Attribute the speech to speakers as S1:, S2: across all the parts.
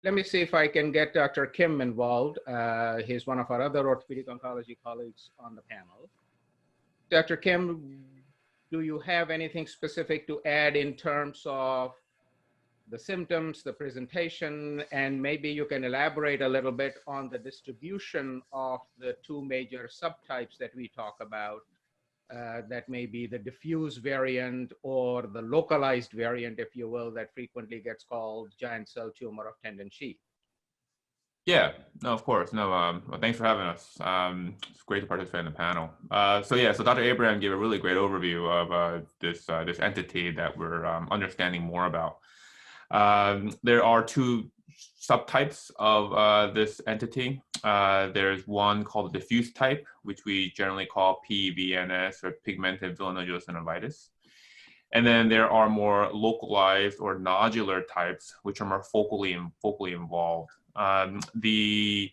S1: Let me see if I can get Dr. Kim involved. He's one of our other orthopedic oncology colleagues on the panel. Dr. Kim, do you have anything specific to add in terms of the symptoms, the presentation, and maybe you can elaborate a little bit on the distribution of the two major subtypes that we talk about, that may be the diffuse variant or the localized variant, if you will, that frequently gets called giant cell tumor of tendon sheath.
S2: Yeah, no, of course. No, well, thanks for having us. It's great to participate in the panel. So Dr. Abraham gave a really great overview of this entity that we're understanding more about. There are two subtypes of this entity. There's one called the diffuse type, which we generally call PVNS or pigmented villonodular synovitis. And then there are more localized or nodular types, which are more focally involved. The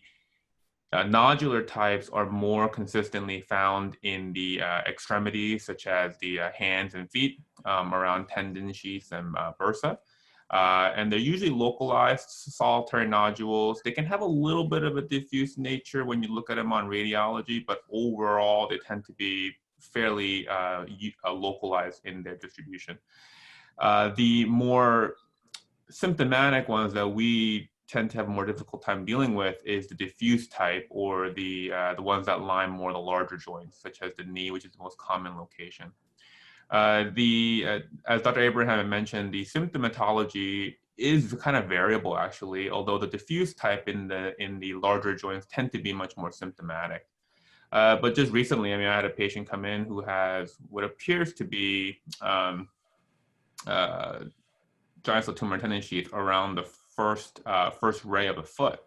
S2: nodular types are more consistently found in the extremities, such as the hands and feet, around tendon sheaths and bursa. And they're usually localized solitary nodules. They can have a little bit of a diffuse nature when you look at them on radiology, but overall they tend to be fairly localized in their distribution. The more symptomatic ones that we tend to have a more difficult time dealing with is the diffuse type, or the ones that line more the larger joints, such as the knee, which is the most common location. As Dr. Abraham mentioned, the symptomatology is kind of variable, actually, although the diffuse type in the larger joints tend to be much more symptomatic. But just recently, I mean, I had a patient come in who has what appears to be giant cell tumor tendon sheath around the first ray of the foot.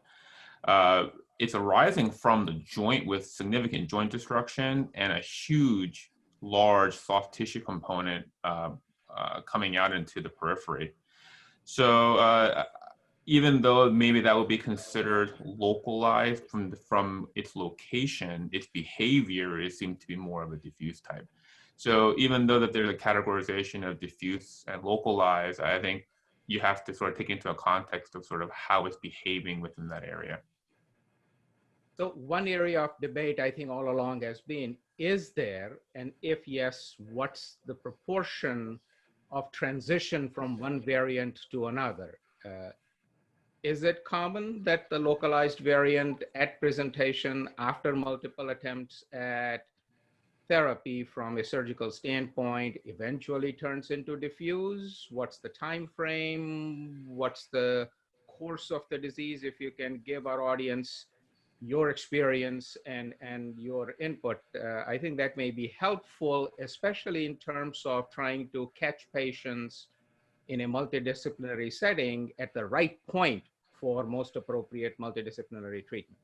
S2: It's arising from the joint with significant joint destruction and a huge, large soft tissue component coming out into the periphery. So even though maybe that would be considered localized from its location, its behavior seems to be more of a diffuse type. So even though that there's a categorization of diffuse and localized, I think you have to sort of take into a context of sort of how it's behaving within that area.
S1: So one area of debate, I think, all along has been, is there, and if yes, what's the proportion of transition from one variant to another? Is it common that the localized variant at presentation after multiple attempts at therapy from a surgical standpoint eventually turns into diffuse? What's the time frame? What's the course of the disease? If you can give our audience your experience and your input, I think that may be helpful, especially in terms of trying to catch patients in a multidisciplinary setting at the right point for most appropriate multidisciplinary treatment.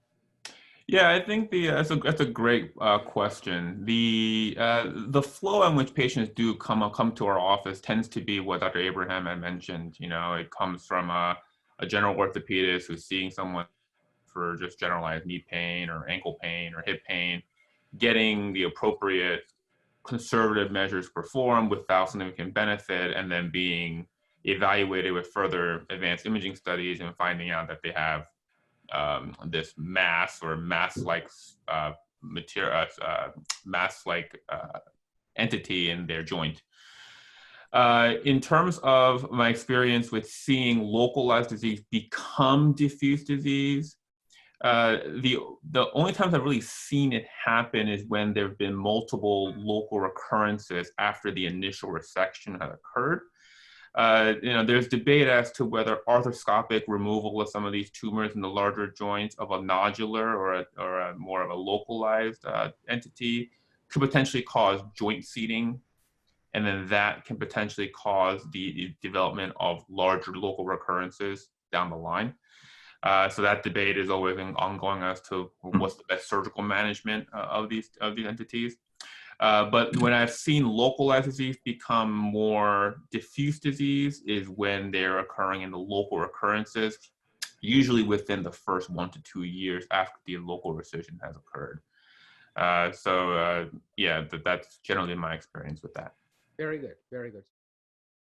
S2: Yeah, I think that's a great question. The flow in which patients do come to our office tends to be what Dr. Abraham had mentioned. You know, it comes from a general orthopedist who's seeing someone for just generalized knee pain or ankle pain or hip pain, getting the appropriate conservative measures performed without significant benefit, and then being evaluated with further advanced imaging studies and finding out that they have this mass or mass-like material, mass-like entity in their joint. In terms of my experience with seeing localized disease become diffuse disease, the only times I've really seen it happen is when there have been multiple local recurrences after the initial resection had occurred. You know, there's debate as to whether arthroscopic removal of some of these tumors in the larger joints of a nodular or a more of a localized entity could potentially cause joint seeding, and then that can potentially cause the development of larger local recurrences down the line. So that debate is always ongoing as to what's the best surgical management of these entities. But when I've seen localized disease become more diffuse disease is when they're occurring in the local recurrences, usually within the first 1 to 2 years after the local resection has occurred. Yeah, that's generally my experience with that.
S1: Very good, very good.